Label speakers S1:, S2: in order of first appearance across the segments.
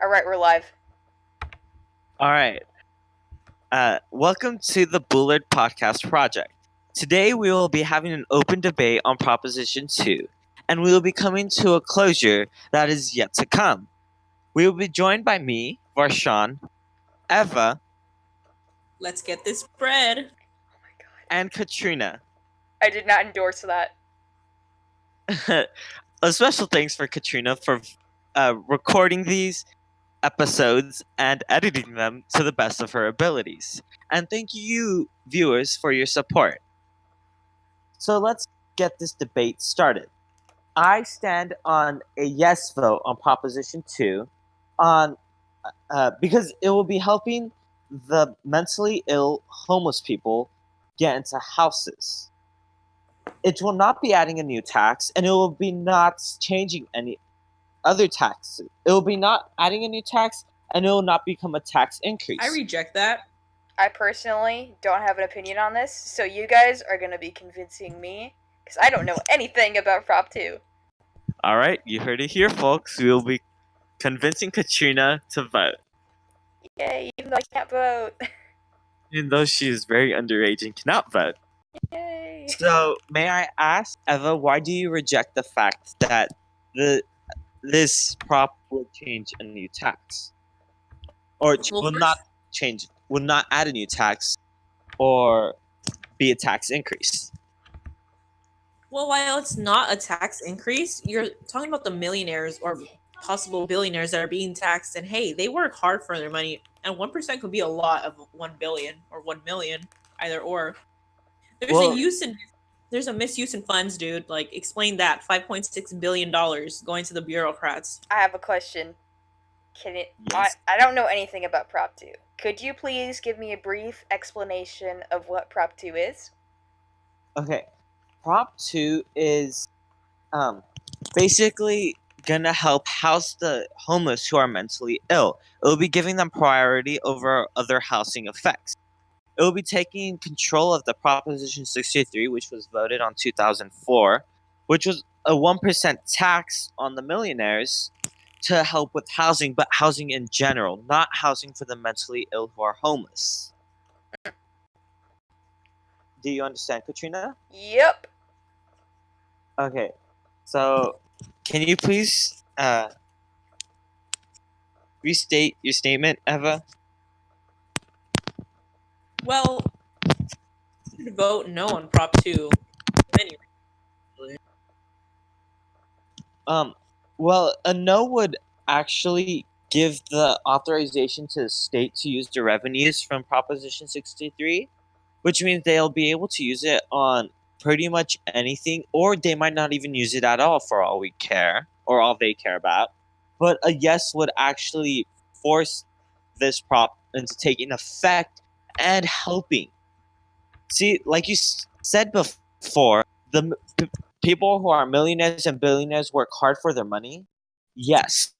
S1: All right, we're live.
S2: All right. Welcome to the Bullard Podcast Project. Today we will be having an open debate on Proposition 2, and we will be coming to a closure that is yet to come. We will be joined by me, Varshawn, Eva,
S3: Let's get this bread.
S1: Oh my god.
S2: and Katrina.
S1: I did not endorse that.
S2: A special thanks for Katrina for recording these episodes and editing them to the best of her abilities. And thank you, viewers, for your support. So let's get this debate started. I stand on a yes vote on Proposition 2 on because it will be helping the mentally ill homeless people get into houses. It will not be adding a new tax, and it will be not changing any other taxes. It will be not adding a new tax, and it will not become a tax increase.
S3: I reject that.
S1: I personally don't have an opinion on this, so you guys are going to be convincing me, because I don't know anything about Prop 2.
S2: All right, you heard it here, folks. We will be convincing Katrina to vote,
S1: Yay, even though I can't vote.
S2: even though she is very underage and cannot vote.
S1: Yay.
S2: So, may I ask, Eva, why do you reject the fact that this prop will change a new tax, or
S3: Well,
S2: will
S3: first-
S2: not change, will not add a new tax, or be a tax increase?
S3: Well, while it's not a tax increase, you're talking about the millionaires or possible billionaires that are being taxed, and hey, they work hard for their money, and 1% could be a lot of 1 billion or 1 million, either or.
S2: Well-
S3: There's a misuse in funds, dude. Like, explain that. $5.6 billion going to the bureaucrats.
S1: I have a question. Can it?
S2: Yes.
S1: I don't know anything about Prop 2. Could you please give me a brief explanation of what Prop 2 is?
S2: Okay, Prop 2 is basically gonna help house the homeless who are mentally ill. It will be giving them priority over other housing effects. It will be taking control of the Proposition 63, which was voted on 2004, which was a 1% tax on the millionaires to help with housing, but housing in general, not housing for the mentally ill who are homeless. Do you understand, Katrina?
S1: Yep.
S2: Okay, so can you please restate your statement, Eva?
S3: Well, you should vote no on Prop 2. Anyway.
S2: Well, a no would actually give the authorization to the state to use the revenues from Proposition 63, which means they'll be able to use it on pretty much anything, or they might not even use it at all for all we care, or all they care about. But a yes would actually force this prop into taking effect and helping. See, like you said before, the people who are millionaires and billionaires work hard for their money. Yes,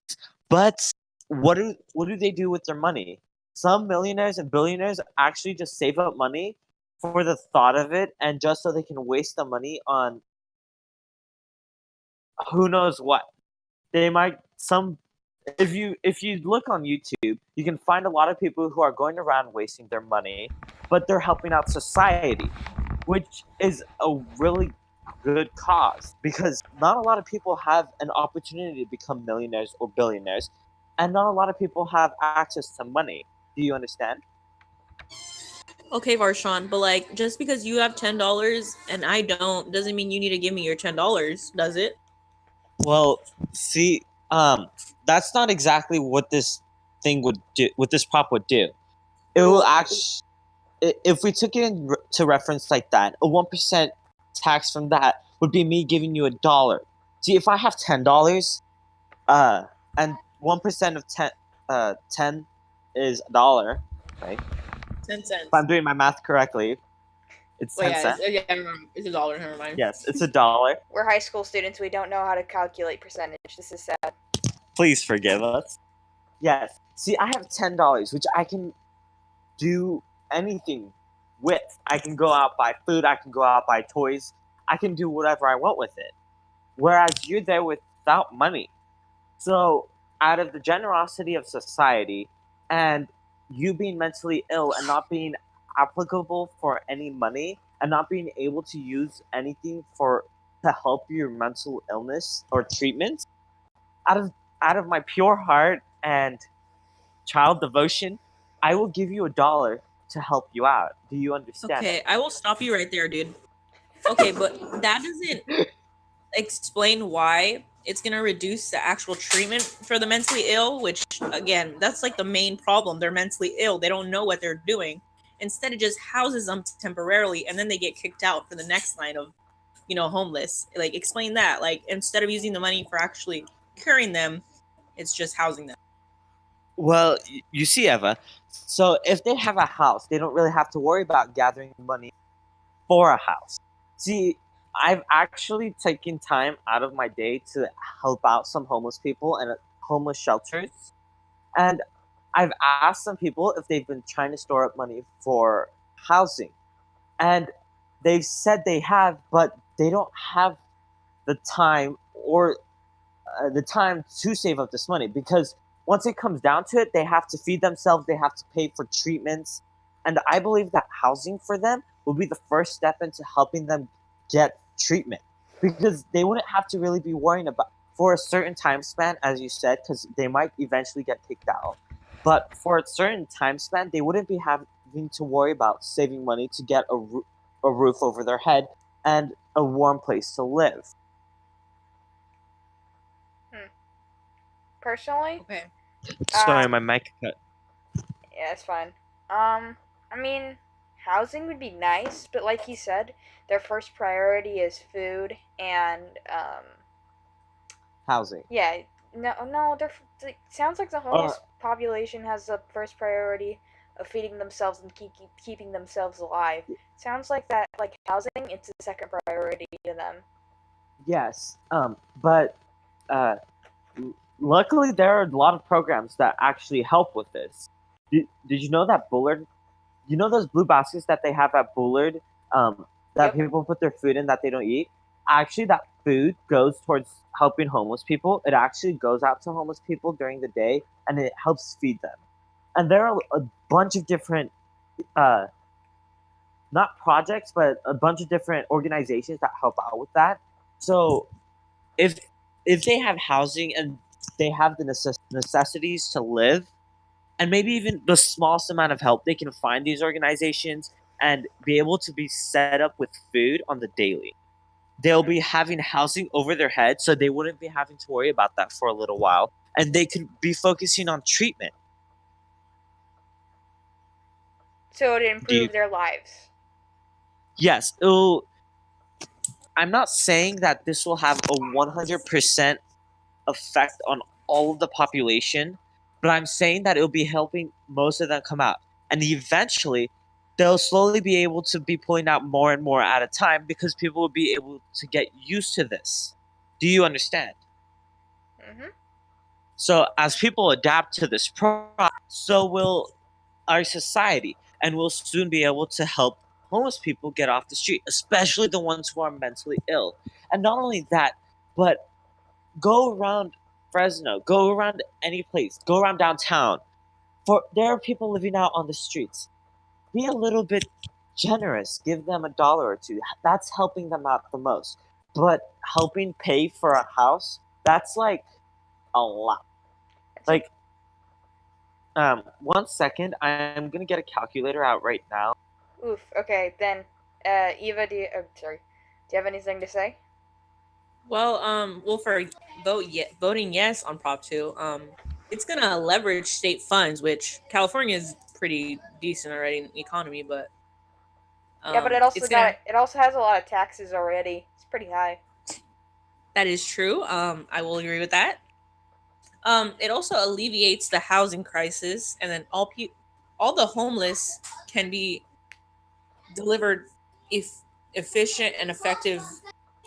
S2: but what do they do with their money? Some millionaires and billionaires actually just save up money for the thought of it, and just so they can waste the money on who knows what. They might some if you look on YouTube, you can find a lot of people who are going around wasting their money, but they're helping out society, which is a really good cause, because not a lot of people have an opportunity to become millionaires or billionaires, and not a lot of people have access to money. Do you understand?
S3: Okay, Varshawn, but like, just because you have $10 and I don't, doesn't mean you need to give me your $10, does it?
S2: Well, see, that's not exactly what this thing would do. What this prop would do, it will actually, if we took it into reference like that, a 1% tax from that would be me giving you $1. See, if I have $10, and 1% of 10 is $1, right?
S3: 10 cents.
S2: If I'm doing my math correctly, it's
S3: Well,
S2: 10
S3: yeah,
S2: cents.
S3: I remember. It's $1. Never mind.
S2: Yes, it's $1.
S1: We're high school students. We don't know how to calculate percentage. This is sad.
S2: Please forgive us. Yes. See, I have $10, which I can do anything with. I can go out buy food. I can go out buy toys. I can do whatever I want with it. Whereas you're there without money. So out of the generosity of society and you being mentally ill and not being applicable for any money and not being able to use anything for to help your mental illness or treatment, out of out of my pure heart and child devotion, I will give you $1 to help you out. Do you understand?
S3: Okay, I will stop you right there, dude. Okay, but that doesn't explain why it's going to reduce the actual treatment for the mentally ill, which again, that's like the main problem. They're mentally ill, they don't know what they're doing. Instead, it just houses them temporarily, and then they get kicked out for the next line of, homeless. Like, explain that. Like, instead of using the money for actually curing them, it's just housing them.
S2: Well, you see, Eva, so if they have a house, they don't really have to worry about gathering money for a house. See, I've actually taken time out of my day to help out some homeless people and homeless shelters. And I've asked some people if they've been trying to store up money for housing. And they've said they have, but they don't have the time or the time to save up this money because once it comes down to it, they have to feed themselves, they have to pay for treatments. And I believe that housing for them will be the first step into helping them get treatment because they wouldn't have to really be worrying about for a certain time span, as you said, because they might eventually get kicked out. But for a certain time span, they wouldn't be having to worry about saving money to get a roof over their head and a warm place to live.
S1: Personally,
S3: Okay.
S2: Sorry, my mic cut.
S1: yeah, it's fine. I mean, housing would be nice, but like you said, their first priority is food and
S2: Housing.
S1: yeah, no, it sounds like the homeless population has the first priority of feeding themselves and keeping themselves alive. Sounds like that, like housing, it's the second priority to them.
S2: Yes, but uh, luckily there are a lot of programs that actually help with this. Did you know that Bullard? You know those blue baskets that they have at Bullard that
S1: Yep.
S2: people put their food in that they don't eat? Actually, that food goes towards helping homeless people. It actually goes out to homeless people during the day and it helps feed them. And there are a bunch of different, not projects, but a bunch of different organizations that help out with that. So if if they have housing and they have the necessities to live, and maybe even the smallest amount of help they can find these organizations and be able to be set up with food on the daily. They'll be having housing over their head, so they wouldn't be having to worry about that for a little while, and they could be focusing on treatment.
S1: So to
S2: Do you?
S1: improve their lives.
S2: Yes. I'm not saying that this will have a 100% effect on all of the population, but I'm saying that it'll be helping most of them come out. And eventually, they'll slowly be able to be pulling out more and more at a time because people will be able to get used to this. Do you understand?
S1: Mhm.
S2: So, as people adapt to this product, so will our society, and we'll soon be able to help homeless people get off the street, especially the ones who are mentally ill. And not only that, but go around Fresno, go around any place, go around downtown. For there are people living out on the streets. Be a little bit generous. Give them $1 or two. That's helping them out the most. But helping pay for a house, that's like a lot. Like, 1 second, I'm gonna get a calculator out right now.
S1: Oof. Okay, then, Eva, sorry. Do you have anything to say?
S3: Well, for voting yes on Prop 2, it's gonna leverage state funds, which California is pretty decent already in the economy, but
S1: Yeah, but
S3: it's gonna
S1: it also has a lot of taxes already. It's pretty high.
S3: that is true. I will agree with that. It also alleviates the housing crisis, and then all the homeless can be delivered if efficient and effective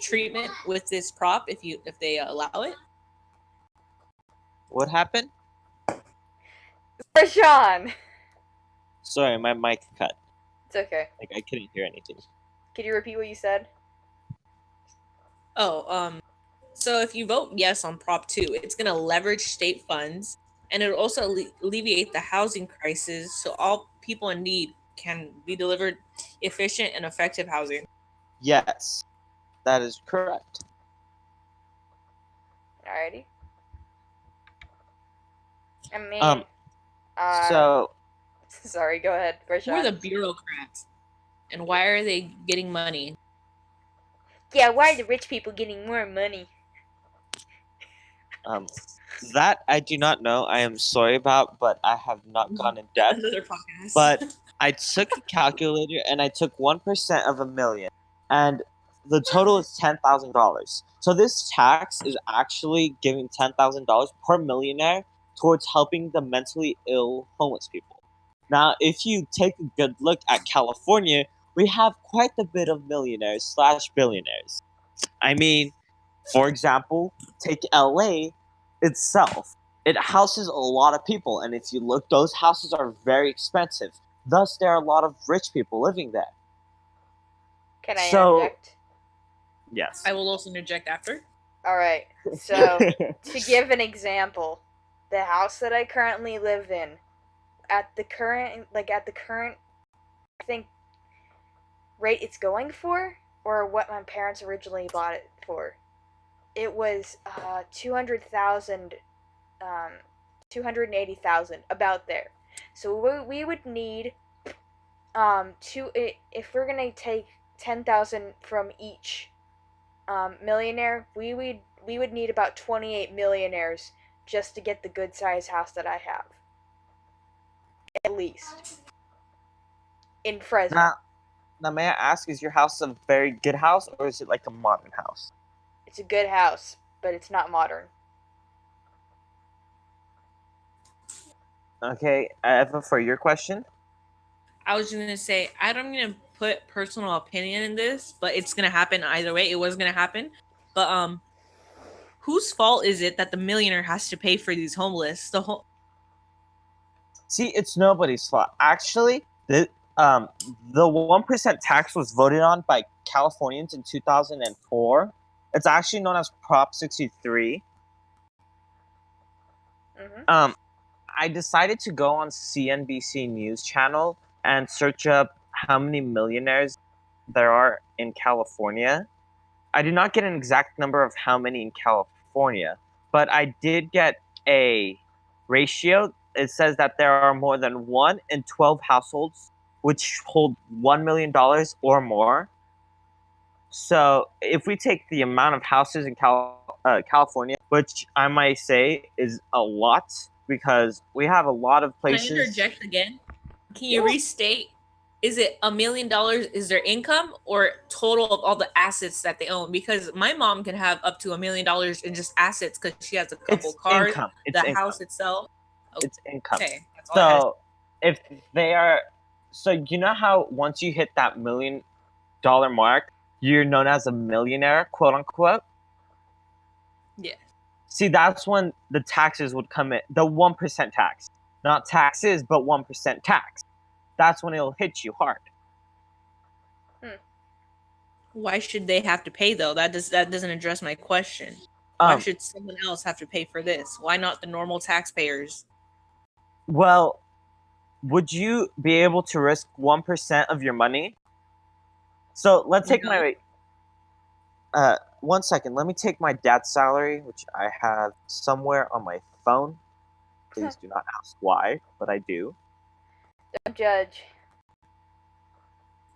S3: treatment with this prop if they allow it.
S2: What happened?
S1: Rashawn!
S2: Sorry, my mic cut.
S1: It's okay.
S2: Like I couldn't hear anything.
S1: Could you repeat what you said?
S3: Oh, So if you vote yes on Prop 2, it's going to leverage state funds and it'll also alleviate the housing crisis so all people in need can be delivered efficient and effective housing.
S2: Yes, that is correct.
S1: Alrighty. I mean,
S2: So
S1: sorry, go ahead,
S3: Who are the
S1: Rashawn.
S3: bureaucrats? And why are they getting money?
S1: Yeah, why are the rich people getting more money?
S2: that I do not know. I am sorry about, but I have not gone in depth.
S3: Another podcast.
S2: But I took a calculator and I took 1% of a million, and the total is $10,000. So this tax is actually giving $10,000 per millionaire towards helping the mentally ill homeless people. Now, if you take a good look at California, we have quite a bit of millionaires slash billionaires. I mean, for example, take LA itself. It houses a lot of people, and if you look, those houses are very expensive. Thus, there are a lot of rich people living there.
S1: Can I
S2: So-
S1: interject?
S2: Yes.
S3: I will also interject after.
S1: Alright, so to give an example, the house that I currently live in, at the current I think rate it's going for, or what my parents originally bought it for, it was 280,000, about there. So we would need if we're gonna take 10,000 from each millionaire, we would need about 28 millionaires just to get the good sized house that I have, at least in Fresno.
S2: Now, may I ask, is your house a very good house, or is it like a modern house?
S1: It's a good house, but it's not modern.
S2: Okay, Eva, for your question?
S3: I was just gonna say I'm gonna put personal opinion in this, but it's gonna happen either way. It was gonna happen, but whose fault is it that the millionaire has to pay for these homeless?
S2: See, it's nobody's fault. Actually, the 1% tax was voted on by Californians in 2004. It's actually known as Prop 63.
S1: Mm-hmm.
S2: I decided to go on CNBC News channel and search up how many millionaires there are in California. I did not get an exact number of how many in California, but I did get a ratio. It says that there are more than 1 in 12 households which hold $1 million or more. So if we take the amount of houses in California, which I might say is a lot, because we have a lot of places.
S3: Can I interject again? Can you
S2: Yeah.
S3: restate? Is it $1 million is their income or total of all the assets that they own? Because my mom can have up to $1 million in just assets because she has a couple
S2: It's
S3: cars,
S2: income. It's
S3: the
S2: income.
S3: house itself.
S2: It's income.
S3: Okay, that's all I had to
S2: So if they are, so you know how once you hit that $1 million mark, you're known as a millionaire, quote unquote.
S3: Yeah.
S2: See, that's when the taxes would come in, the 1% tax, not taxes, but 1% tax. That's when it'll hit you hard.
S3: Why should they have to pay though? That doesn't address my question. Why
S2: Um,
S3: should someone else have to pay for this? Why not the normal taxpayers?
S2: well, would you be able to risk 1% of your money? So let's take
S3: No.
S2: my 1 second. Let me take my dad's salary, which I have somewhere on my phone. Please do not ask why, but I do.
S1: Don't judge.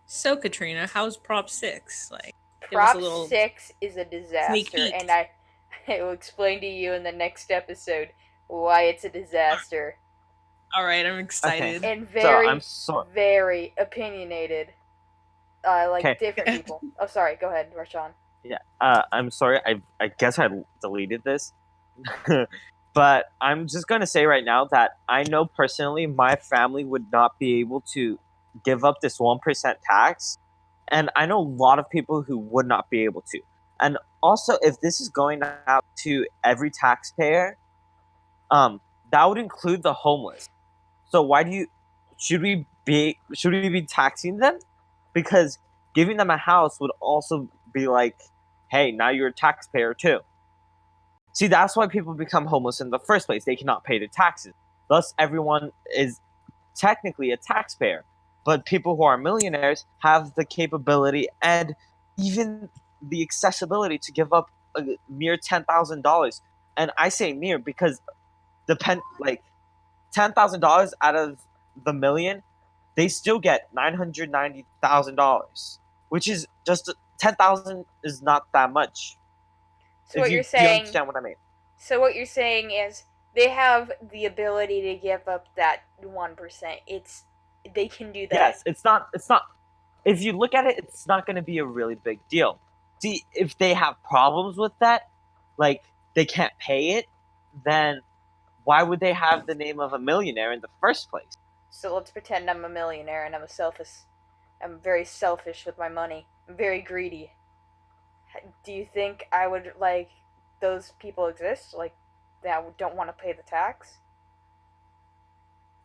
S3: So Katrina, how's Prop 6? Like, give us
S1: Prop
S3: a little
S1: 6 is a disaster,
S3: peek.
S1: and I will explain to you in the next episode why it's a disaster.
S3: All right, I'm excited.
S1: And
S2: So
S1: very,
S2: I'm sorry.
S1: very opinionated. Like
S2: Okay.
S1: different people. Oh, sorry. Go ahead, Rashawn.
S2: Yeah. I'm sorry. I guess I deleted this. But I'm just gonna say right now that I know personally my family would not be able to give up this 1% tax, and I know a lot of people who would not be able to. And also, if this is going out to every taxpayer, that would include the homeless. So why should we be taxing them? Because giving them a house would also be like, hey, now you're a taxpayer too. See, that's why people become homeless in the first place. They cannot pay their taxes. Thus, everyone is technically a taxpayer. But people who are millionaires have the capability and even the accessibility to give up a mere $10,000. And I say mere because like $10,000 out of the million, they still get $990,000, which is just 10,000 is not that much.
S1: So
S2: If
S1: what
S2: you,
S1: you're
S2: do you
S1: saying
S2: understand what I mean?
S1: So what you're saying is they have the ability to give up that 1%. They can do that.
S2: Yes, it's not. If you look at it, it's not going to be a really big deal. See, if they have problems with that, like they can't pay it, then why would they have the name of a millionaire in the first place?
S1: So let's pretend I'm a millionaire and I'm very selfish with my money. I'm very greedy. Do you think I would like those people exist? Like that don't want to pay the tax?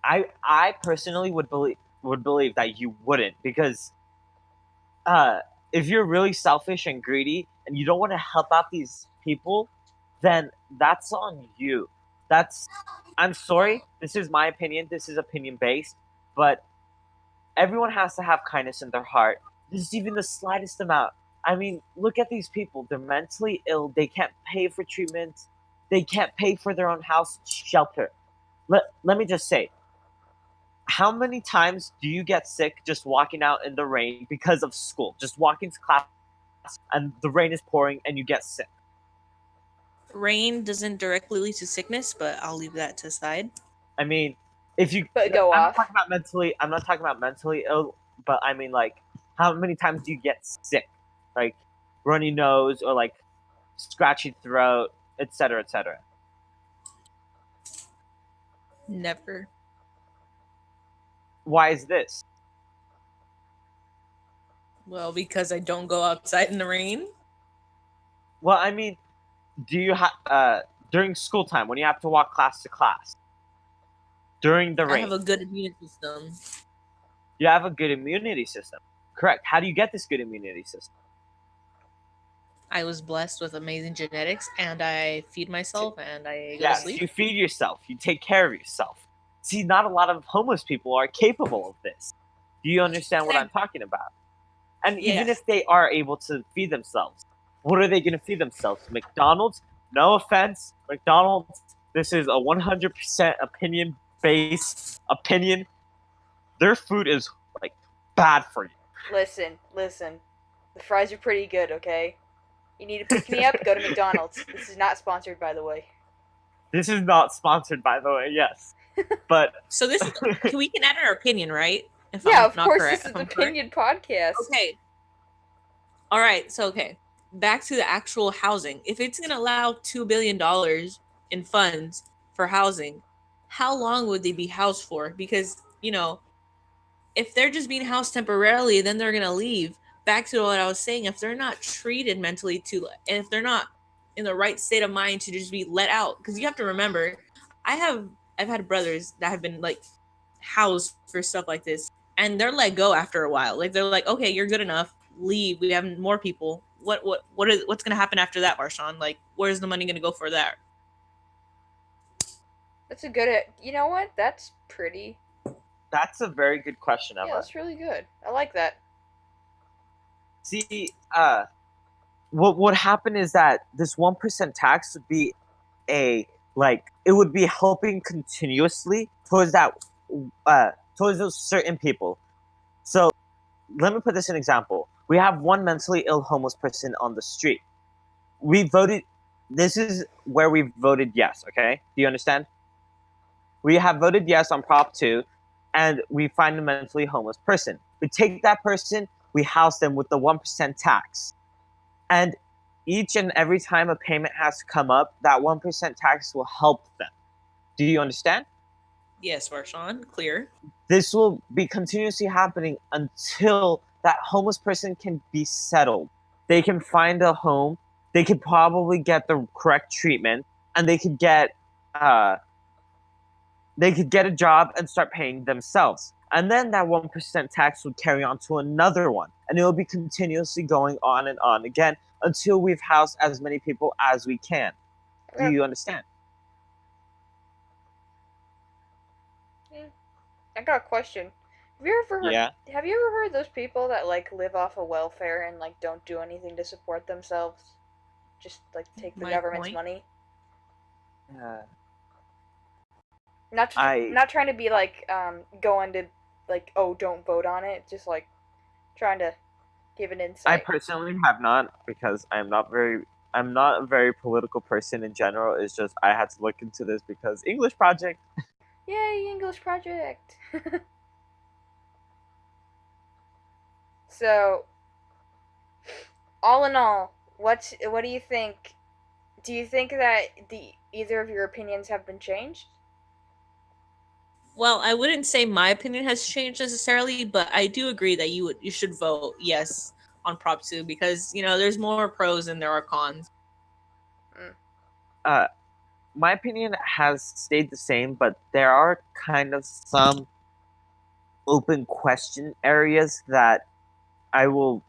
S2: I personally would believe that you wouldn't, because if you're really selfish and greedy and you don't want to help out these people, then that's on you. I'm sorry, this is my opinion, this is opinion based, but everyone has to have kindness in their heart. Just even the slightest amount. I mean, look at these people. They're mentally ill. They can't pay for treatment. They can't pay for their own house shelter. Let me just say, how many times do you get sick just walking out in the rain because of school? Just walking to class and the rain is pouring and you get sick.
S3: Rain doesn't directly lead to sickness, but I'll leave that to the side.
S2: I mean, if you
S1: go
S2: I'm
S1: off.
S2: I'm not talking about mentally ill, but I mean, like, how many times do you get sick? Like runny nose or like scratchy throat, etc., etc.
S3: Never.
S2: Why is this?
S3: Well, because I don't go outside in the rain.
S2: Well, I mean, do you have during school time when you have to walk class to class during the rain?
S3: I have a good immune system.
S2: You have a good immunity system. Correct. How do you get this good immunity system?
S3: I was blessed with amazing genetics, and I feed myself, and I go to
S2: Yes,
S3: sleep.
S2: you feed yourself. You take care of yourself. See, not a lot of homeless people are capable of this. Do you understand what I'm talking about? And even
S3: Yes.
S2: if they are able to feed themselves, what are they going to feed themselves? McDonald's? No offense, McDonald's. This is a 100% opinion-based opinion. Their food is like bad for you.
S1: Listen. The fries are pretty good, okay? You need to pick me up, go to McDonald's. This is not sponsored, by the way.
S2: This is not sponsored, by the way, yes. But
S3: so this is, we can add our opinion, right?
S1: If yeah, of course correct, this is an opinion podcast.
S3: Okay. All right, so okay. Back to the actual housing. If it's going to allow $2 billion in funds for housing, how long would they be housed for? Because, you know, if they're just being housed temporarily, then they're going to leave. Back to what I was saying, if they're not treated mentally and if they're not in the right state of mind to just be let out, because you have to remember, I've had brothers that have been like housed for stuff like this, and they're let go after a while. Like they're like, okay, you're good enough, leave. We have more people. What's gonna happen after that, Marshawn? Like, where's the money gonna go for that?
S1: That's a good. You know what? That's pretty.
S2: That's a very good question, Emma.
S1: Yeah, that's really good. I like that.
S2: See, what would happen is that this 1% tax would be it would be helping continuously towards towards those certain people. So let me put this in example. We have one mentally ill homeless person on the street. We voted. This is where we voted yes. Okay, do you understand? We have voted yes on Prop 2, and we find a mentally homeless person. We take that person, we house them with the 1% tax. And each and every time a payment has to come up, that 1% tax will help them. Do you understand?
S3: Yes, Marshawn, clear.
S2: This will be continuously happening until that homeless person can be settled. They can find a home, they could probably get the correct treatment, and they could get a job and start paying themselves. And then that 1% tax would carry on to another one. And it will be continuously going on and on again until we've housed as many people as we can. Do you understand?
S1: I got a question. Have you ever heard,
S2: Yeah.
S1: Have you ever heard those people that like live off of welfare and like don't do anything to support themselves? Just like take the
S3: My
S1: government's
S3: point.
S1: money?
S2: Uh,
S1: Not
S2: I
S1: not trying to be like going to like, oh, don't vote on it, just like trying to give an
S2: I
S1: insight.
S2: personally have not, because I'm not a very political person in general. It's just I had to look into this because English project.
S1: Yay, English project. So, all in all, what do you think? Do you think that the either of your opinions have been changed?
S3: Well, I wouldn't say my opinion has changed necessarily, but I do agree that you should vote yes on Prop 2 because, there's more pros than there are cons.
S2: Uh, my opinion has stayed the same, but there are kind of some open question areas that I will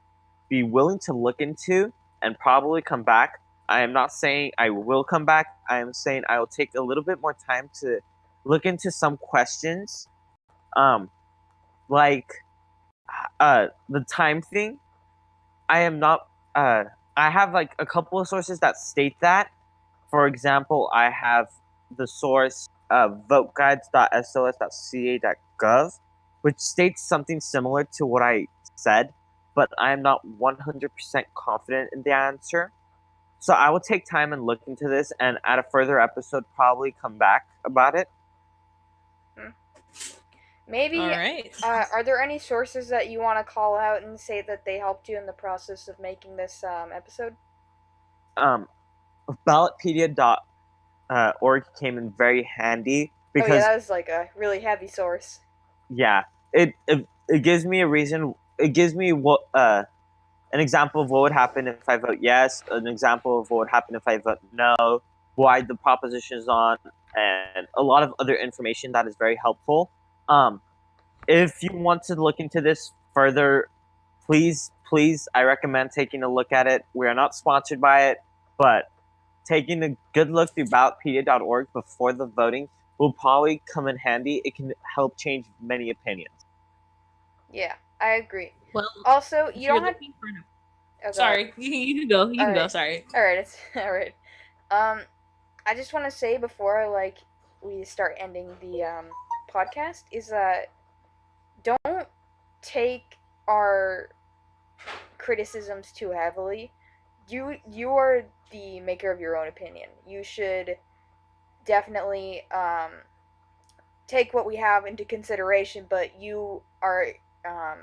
S2: be willing to look into and probably come back. I am not saying I will come back. I am saying I will take a little bit more time to look into some questions. Like the time thing. I am not I have like a couple of sources that state that. For example, I have the source voteguides.sos.ca.gov, which states something similar to what I said, but I am not 100% confident in the answer. So I will take time and look into this, and at a further episode, probably come back about it.
S1: Maybe.
S3: All right.
S1: Are there any sources that you want to call out and say that they helped you in the process of making this episode?
S2: Ballotpedia.org came in very handy
S1: Oh yeah,
S2: because
S1: that was like a really heavy source.
S2: yeah, it gives me a reason. It gives me what an example of what would happen if I vote yes, an example of what would happen if I vote no, why the proposition is on, and a lot of other information that is very helpful. If you want to look into this further, please, I recommend taking a look at it. We are not sponsored by it, but taking a good look through ballotpedia.org before the voting will probably come in handy. It can help change many opinions.
S1: Yeah, I agree.
S3: Well,
S1: Also,
S3: if
S1: you
S3: you're
S1: don't have.
S3: looking for an...
S1: Oh, God.
S3: Sorry, you can go. You can go.
S1: Alright.
S3: Sorry.
S1: All right, it's all right. I just want to say before like we start ending the podcast is that don't take our criticisms too heavily. You are the maker of your own opinion. You should definitely take what we have into consideration, but you are um,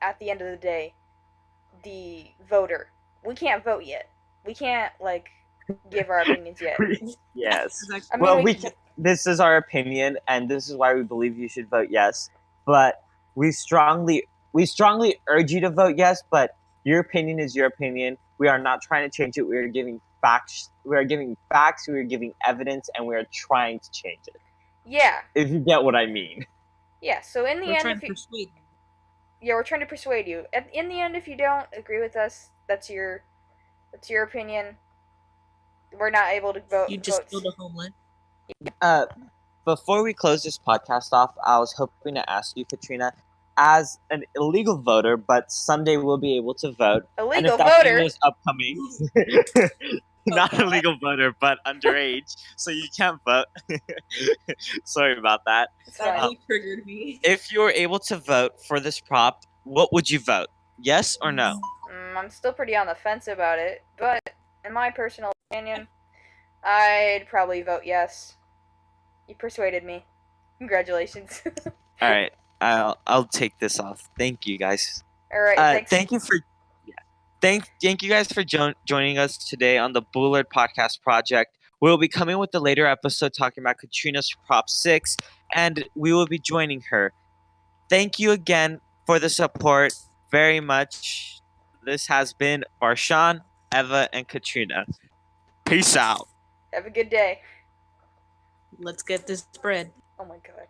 S1: at the end of the day the voter. We can't vote yet. We can't like give our opinions yet.
S2: Yes.
S1: I mean,
S2: Well, this is our opinion, and this is why we believe you should vote yes. But we strongly urge you to vote yes. But your opinion is your opinion. We are not trying to change it. We are giving facts. We are giving facts. We are giving evidence, and we are trying to change it.
S1: Yeah.
S2: If you get what I mean.
S1: Yeah. So in the
S3: We're
S1: end,
S3: trying
S1: if
S3: to
S1: you
S3: persuade.
S1: yeah, we're trying to persuade you. In the end, if you don't agree with us, that's your opinion. We're not able to vote.
S3: You just build a homeland.
S2: Before we close this podcast off, I was hoping to ask you, Katrina, as an illegal voter, but someday we'll be able to vote.
S1: Illegal
S2: and if that
S1: voter?
S2: thing was upcoming, not
S3: God.
S2: illegal voter, but underage, so you can't vote. Sorry about that.
S1: It's
S3: That
S1: fine.
S3: really triggered me.
S2: If you were able to vote for this prop, what would you vote? Yes or no?
S1: I'm still pretty on the fence about it, but in my personal opinion, I'd probably vote yes. You persuaded me. Congratulations.
S2: All right, I'll take this off. Thank you, guys.
S1: All right. Thanks.
S2: Thank you guys for joining us today on the Bullard Podcast Project. We'll be coming with a later episode talking about Katrina's Prop 6, and we will be joining her. Thank you again for the support very much. This has been Barshan, Eva, and Katrina. Peace out.
S1: Have a good day.
S3: Let's get this bread.
S1: Oh my God.